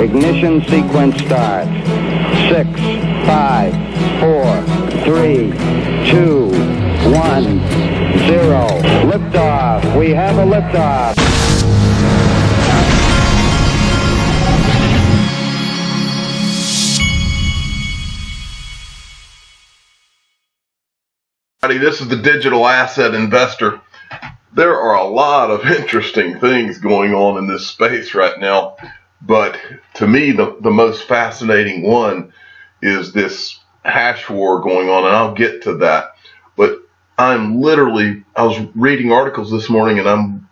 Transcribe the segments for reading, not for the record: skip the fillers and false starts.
Ignition sequence starts. 6, 5, 4, 3, 2, 1, 0. Liftoff. We have a liftoff. This is the digital asset investor. There are a lot of interesting things going on in this space right now, but to me the most fascinating one is this hash war going on, and I'll get to that. But I was reading articles this morning, and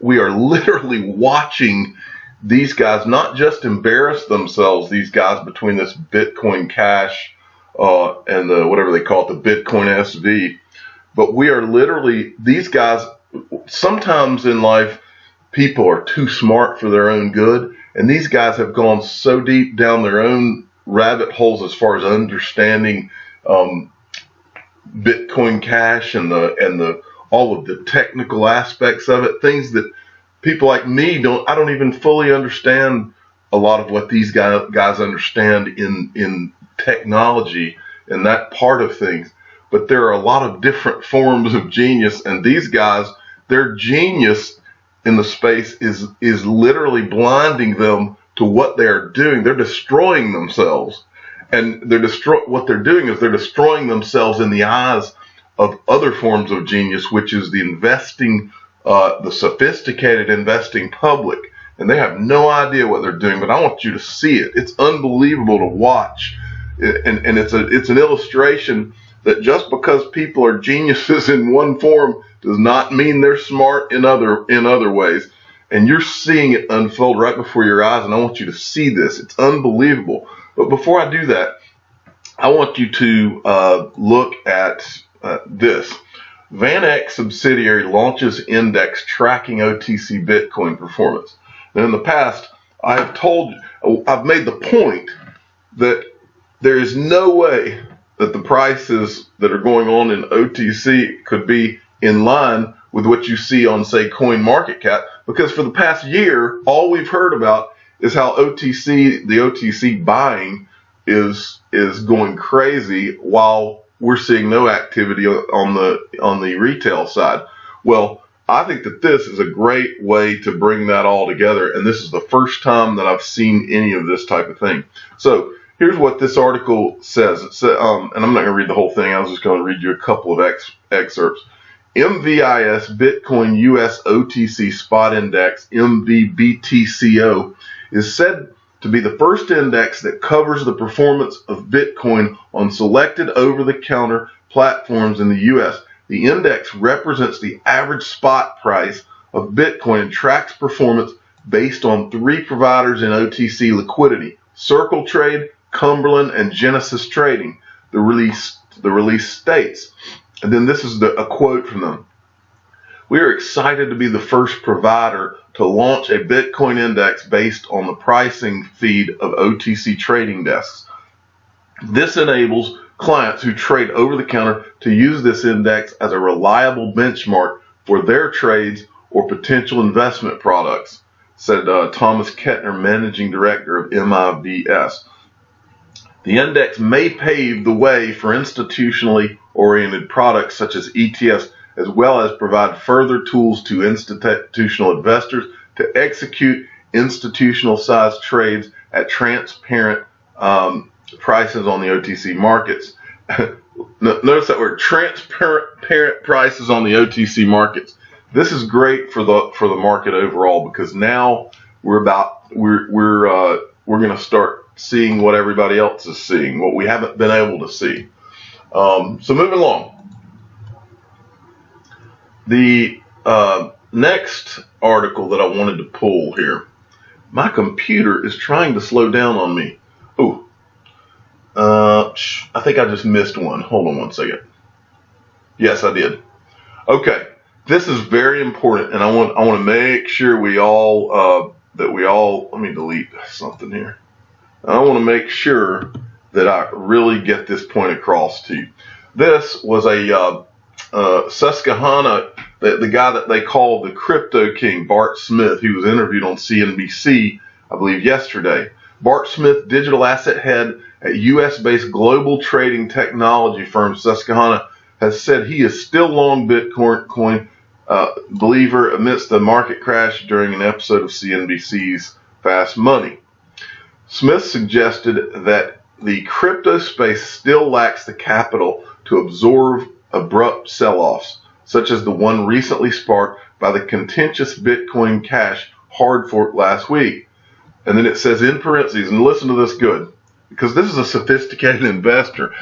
we are literally watching these guys not just embarrass themselves, these guys, between this Bitcoin Cash and the whatever they call it, the Bitcoin SV, but we are literally, these guys, sometimes in life people are too smart for their own good, and these guys have gone so deep down their own rabbit holes as far as understanding Bitcoin Cash and all of the technical aspects of it, things that people like me I don't even fully understand a lot of what these guys understand in technology and that part of things. But there are a lot of different forms of genius, and these guys, their genius in the space is literally blinding them to what they're doing. They're destroying themselves, and what they're doing is they're destroying themselves in the eyes of other forms of genius, which is the investing, the sophisticated investing public, and they have no idea what they're doing. But I want you to see it. It's unbelievable to watch, and it's an illustration that just because people are geniuses in one form does not mean they're smart in other ways. And you're seeing it unfold right before your eyes, and I want you to see this. It's unbelievable. But before I do that, I want you to look at this. VanEck subsidiary launches index tracking OTC Bitcoin performance. Now, in the past, I've made the point that there is no way that the prices that are going on in OTC could be in line with what you see on, say, CoinMarketCap, because for the past year, all we've heard about is how the OTC buying is going crazy, while we're seeing no activity on the retail side. Well, I think that this is a great way to bring that all together, and this is the first time that I've seen any of this type of thing. So here's what this article says. It says, and I'm not going to read the whole thing. I was just going to read you a couple of excerpts. MVIS Bitcoin US OTC Spot Index, MVBTCO, is said to be the first index that covers the performance of Bitcoin on selected over-the-counter platforms in the US. The index represents the average spot price of Bitcoin and tracks performance based on 3 providers in OTC liquidity: Circle Trade, Cumberland, and Genesis Trading. The release states, and then this is a quote from them: "We are excited to be the first provider to launch a Bitcoin index based on the pricing feed of OTC trading desks. This enables clients who trade over the counter to use this index as a reliable benchmark for their trades or potential investment products," said Thomas Kettner, managing director of MIVS. "The index may pave the way for institutionally oriented products such as ETFs, as well as provide further tools to institutional investors to execute institutional-sized trades at transparent prices on the OTC markets." Notice that word, transparent prices on the OTC markets. This is great for the market overall, because now we're going to start seeing what everybody else is seeing, what we haven't been able to see. So moving along. The next article that I wanted to pull here. My computer is trying to slow down on me. Ooh. I think I just missed one. Hold on one second. Yes, I did. Okay. This is very important, and I want to make sure we all let me delete something here. I want to make sure that I really get this point across to you. This was a Susquehanna, the guy that they call the crypto king, Bart Smith. He was interviewed on CNBC I believe yesterday. Bart Smith, digital asset head at U.S.-based global trading technology firm Susquehanna, has said he is still long Bitcoin believer amidst the market crash during an episode of CNBC's Fast Money. Smith suggested that the crypto space still lacks the capital to absorb abrupt sell-offs, such as the one recently sparked by the contentious Bitcoin Cash hard fork last week. And then it says in parentheses, and listen to this good, because this is a sophisticated investor.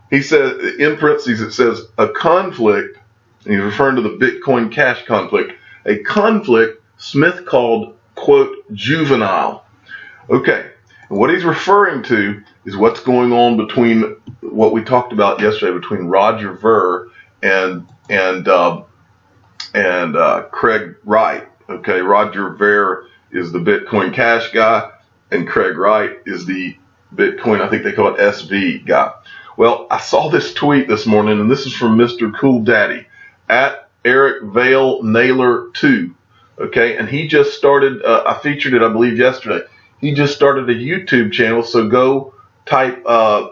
He says, in parentheses, it says, a conflict, and he's referring to the Bitcoin Cash conflict, a conflict Smith called, quote, juvenile. Okay, and what he's referring to is what's going on between what we talked about yesterday between Roger Ver and Craig Wright. Okay, Roger Ver is the Bitcoin Cash guy, and Craig Wright is the Bitcoin, I think they call it SV guy. Well, I saw this tweet this morning, and this is from Mr. Cool Daddy at Eric Vale Naylor 2. Okay, and he just started. I featured it, I believe, yesterday. He just started a YouTube channel, so go type. I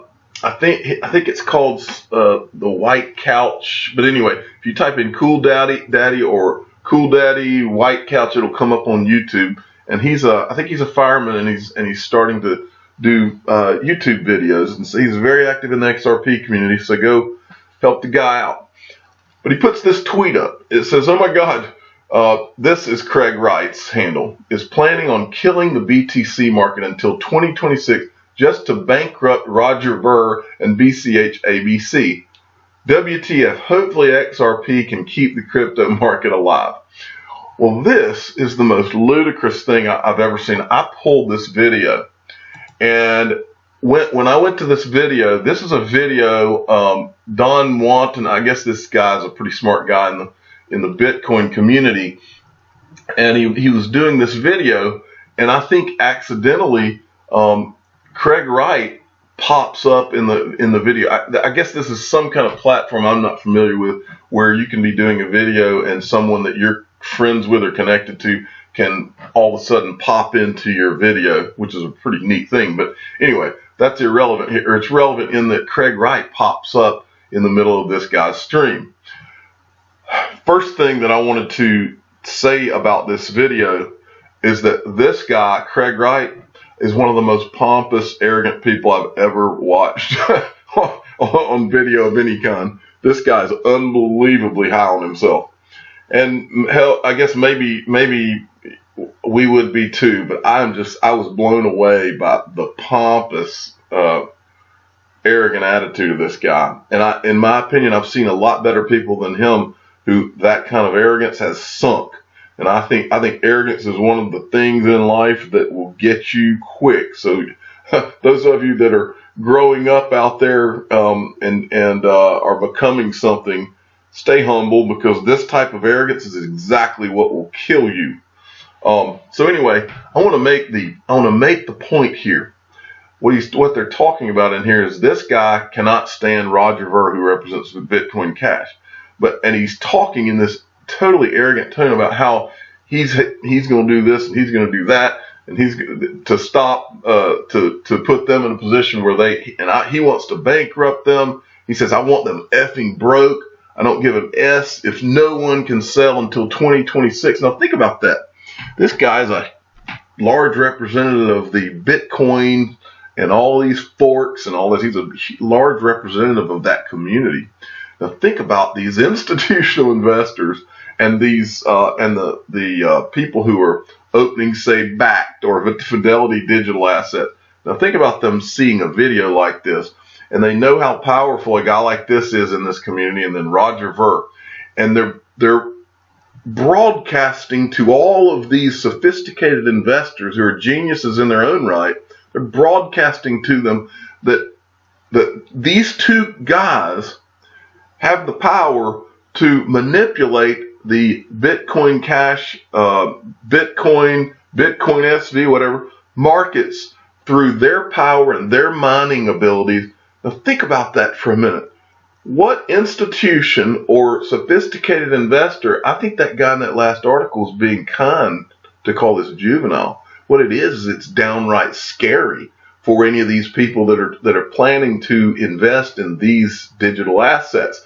think it's called the White Couch. But anyway, if you type in Cool Daddy or Cool Daddy White Couch, it'll come up on YouTube. And I think he's a fireman, and he's starting to do YouTube videos, and so he's very active in the XRP community. So go help the guy out. But he puts this tweet up. It says, "Oh my God, this is Craig Wright's handle, is planning on killing the BTC market until 2026 just to bankrupt Roger Ver and BCH ABC. WTF? Hopefully XRP can keep the crypto market alive." Well, this is the most ludicrous thing I've ever seen. I pulled this video, and when I went to this video, this is a video, Don Wanton, I guess this guy's a pretty smart guy in the Bitcoin community, and he was doing this video, and I think accidentally Craig Wright pops up in the video. I guess this is some kind of platform I'm not familiar with, where you can be doing a video and someone that you're friends with or connected to can all of a sudden pop into your video, which is a pretty neat thing. But anyway, that's irrelevant here. It's relevant in that Craig Wright pops up in the middle of this guy's stream. First thing that I wanted to say about this video is that this guy, Craig Wright, is one of the most pompous, arrogant people I've ever watched on video of any kind. This guy's unbelievably high on himself. And hell, I guess maybe we would be too, but I was blown away by the pompous, arrogant attitude of this guy. And in my opinion, I've seen a lot better people than him who that kind of arrogance has sunk. And I think arrogance is one of the things in life that will get you quick. So those of you that are growing up out there and are becoming something, stay humble, because this type of arrogance is exactly what will kill you. So anyway, I want to make the point here. What they're talking about in here is this guy cannot stand Roger Ver, who represents the Bitcoin Cash, and he's talking in this totally arrogant tone about how he's going to do this and he's going to do that, and he's to stop to put them in a position where he wants to bankrupt them. He says, "I want them effing broke. I don't give an S if no one can sell until 2026." Now think about that. This guy's a large representative of the Bitcoin and all these forks and all this. He's a large representative of that community. Now think about these institutional investors and these the people who are opening, say, Backed or Fidelity Digital Asset. Now think about them seeing a video like this, and they know how powerful a guy like this is in this community, and then Roger Ver, and they're broadcasting to all of these sophisticated investors who are geniuses in their own right. They're broadcasting to them that these two guys have the power to manipulate the Bitcoin Cash, Bitcoin SV, whatever, markets through their power and their mining abilities. Now think about that for a minute. What institution or sophisticated investor, I think that guy in that last article is being kind to call this juvenile, What it is it's downright scary for any of these people that are planning to invest in these digital assets,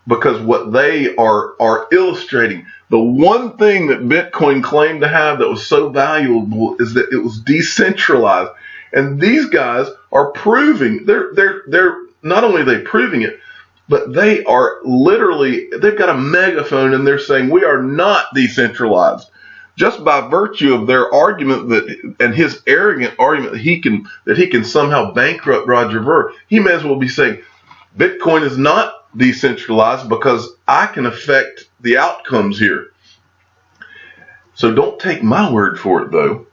because what they are illustrating, the one thing that Bitcoin claimed to have that was so valuable is that it was decentralized. And these guys are proving, they're not only are they proving it, but they are literally, they've got a megaphone and they're saying we are not decentralized. Just by virtue of their argument that, and his arrogant argument that he can somehow bankrupt Roger Ver, he may as well be saying Bitcoin is not decentralized because I can affect the outcomes here. So don't take my word for it though.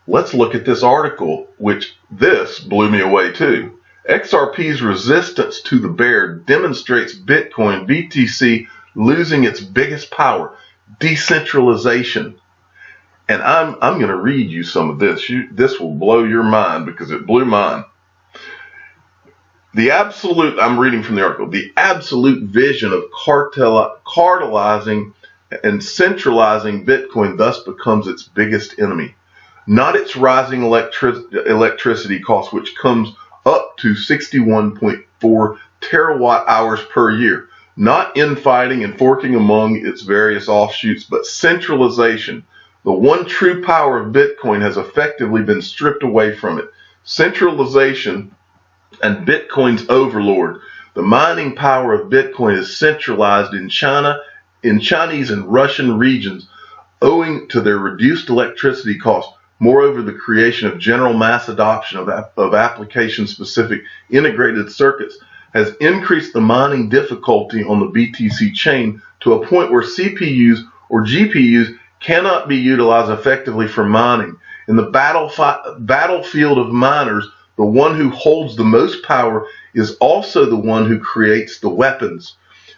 Let's look at this article, which this blew me away too. XRP's resistance to the bear demonstrates Bitcoin BTC losing its biggest power, decentralization. And I'm going to read you some of this. This will blow your mind because it blew mine. I'm reading from the article, the absolute vision of cartelizing and centralizing Bitcoin thus becomes its biggest enemy. Not its rising electricity cost, which comes up to 61.4 terawatt hours per year. Not infighting and forking among its various offshoots, but centralization. The one true power of Bitcoin has effectively been stripped away from it. Centralization and Bitcoin's overlord. The mining power of Bitcoin is centralized in China, in Chinese and Russian regions, owing to their reduced electricity costs. Moreover, the creation of general mass adoption of application-specific integrated circuits has increased the mining difficulty on the BTC chain to a point where CPUs or GPUs cannot be utilized effectively for mining. In the battlefield of miners, the one who holds the most power is also the one who creates the weapons.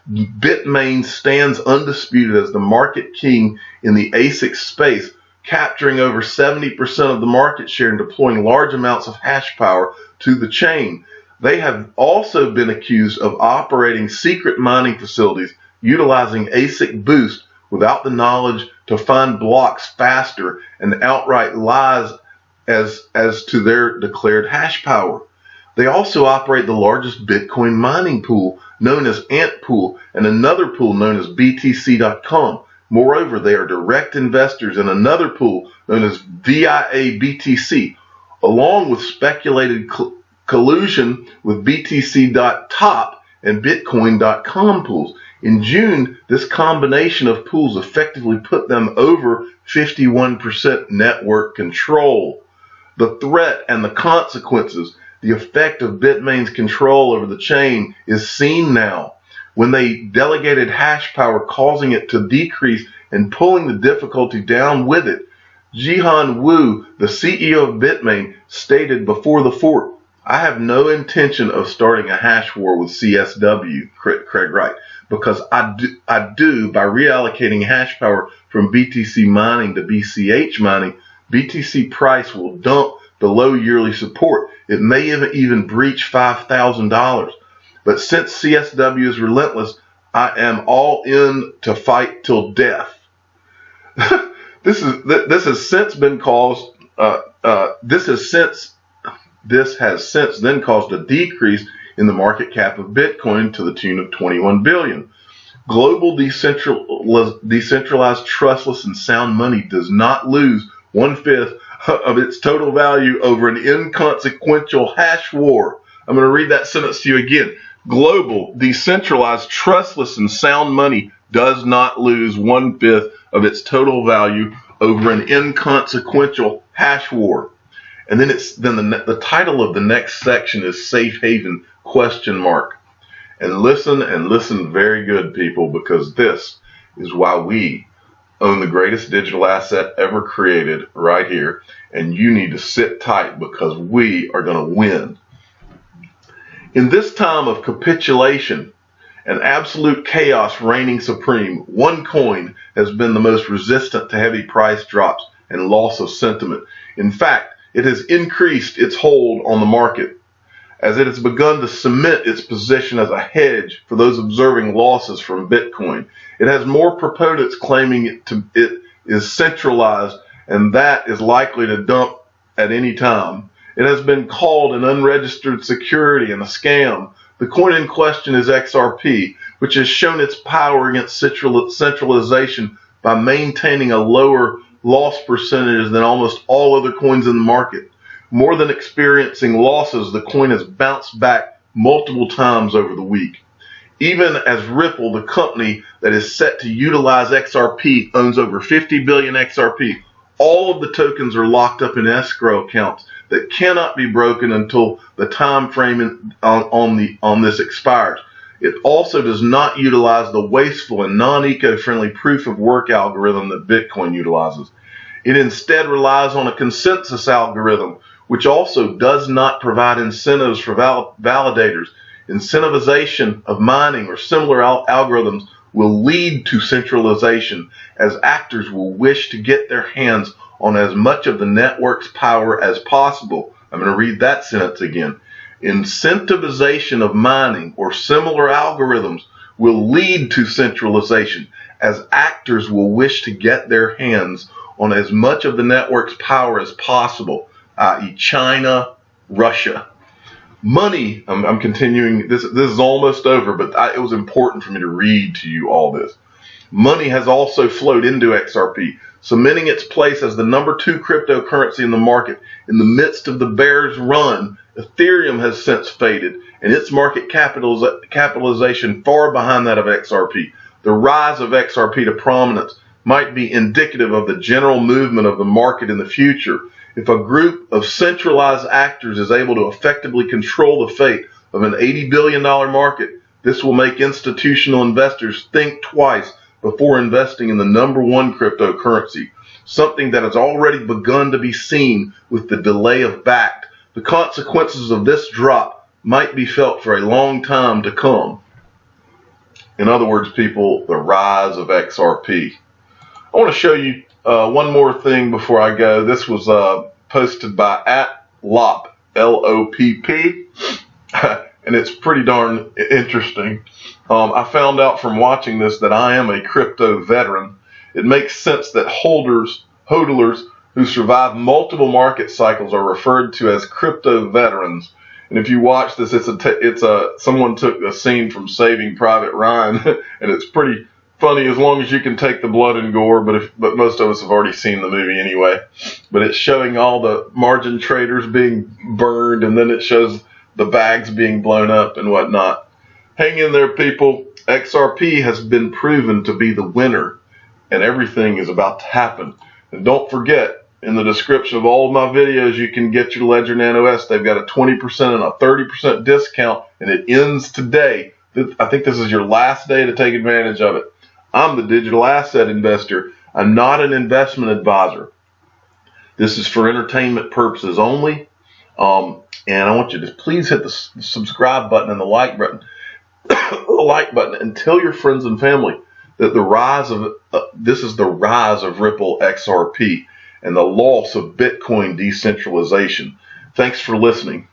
Bitmain stands undisputed as the market king in the ASIC space, capturing over 70% of the market share and deploying large amounts of hash power to the chain. They have also been accused of operating secret mining facilities utilizing ASIC boost without the knowledge to find blocks faster and outright lies as to their declared hash power. They also operate the largest Bitcoin mining pool known as Ant Pool and another pool known as BTC.com. Moreover, they are direct investors in another pool known as VIA BTC, along with speculated collusion with BTC.top and Bitcoin.com pools. In June, this combination of pools effectively put them over 51% network control. The threat and the consequences, the effect of Bitmain's control over the chain is seen now, when they delegated hash power, causing it to decrease and pulling the difficulty down with it. Jihan Wu, the CEO of Bitmain, stated before the fork, "I have no intention of starting a hash war with CSW, Craig Wright, because I do by reallocating hash power from BTC mining to BCH mining, BTC price will dump below yearly support. It may even breach $5,000. But since CSW is relentless, I am all in to fight till death." This has since then caused a decrease in the market cap of Bitcoin to the tune of 21 billion. Global decentralized, trustless, and sound money does not lose 1/5 of its total value over an inconsequential hash war. I'm going to read that sentence to you again. Global, decentralized, trustless, and sound money does not lose 1/5 of its total value over an inconsequential hash war. And then the title of the next section is Safe Haven ? And listen very good, people, because this is why we own the greatest digital asset ever created right here. And you need to sit tight because we are going to win. In this time of capitulation and absolute chaos reigning supreme, one coin has been the most resistant to heavy price drops and loss of sentiment. In fact, it has increased its hold on the market as it has begun to cement its position as a hedge for those observing losses from Bitcoin. It has more proponents claiming it is centralized and that is likely to dump at any time. It has been called an unregistered security and a scam. The coin in question is XRP, which has shown its power against centralization by maintaining a lower loss percentage than almost all other coins in the market. More than experiencing losses, the coin has bounced back multiple times over the week. Even as Ripple, the company that is set to utilize XRP, owns over 50 billion XRP, all of the tokens are locked up in escrow accounts that cannot be broken until the time frame on this expires. It also does not utilize the wasteful and non-eco-friendly proof of work algorithm that Bitcoin utilizes. It instead relies on a consensus algorithm, which also does not provide incentives for validators. Incentivization of mining or similar algorithms will lead to centralization, as actors will wish to get their hands on as much of the network's power as possible. I'm going to read that sentence again. Incentivization of mining or similar algorithms will lead to centralization, as actors will wish to get their hands on as much of the network's power as possible, i.e. China, Russia. Money, I'm continuing, this is almost over, but it was important for me to read to you all this. Money has also flowed into XRP, cementing its place as the number 2 cryptocurrency in the market. In the midst of the bear's run, Ethereum has since faded, and its market capitalization far behind that of XRP. The rise of XRP to prominence might be indicative of the general movement of the market in the future. If a group of centralized actors is able to effectively control the fate of an $80 billion market, this will make institutional investors think twice before investing in the number 1 cryptocurrency, something that has already begun to be seen with the delay of BACT. The consequences of this drop might be felt for a long time to come. In other words, people, the rise of XRP. I want to show you one more thing before I go. This was posted by @LOPP, L-O-P-P, and it's pretty darn interesting. I found out from watching this that I am a crypto veteran. It makes sense that hodlers who survive multiple market cycles are referred to as crypto veterans. And if you watch this, someone took a scene from Saving Private Ryan, and it's pretty funny as long as you can take the blood and gore, but most of us have already seen the movie anyway. But it's showing all the margin traders being burned, and then it shows the bags being blown up and whatnot. Hang in there, people. XRP has been proven to be the winner, and everything is about to happen. And don't forget, in the description of all of my videos, you can get your Ledger Nano S. They've got a 20% and a 30% discount, and it ends today. I think this is your last day to take advantage of it. I'm the digital asset investor. I'm not an investment advisor. This is for entertainment purposes only. And I want you to please hit the subscribe button and the like button, and tell your friends and family that this is the rise of Ripple XRP and the loss of Bitcoin decentralization. Thanks for listening.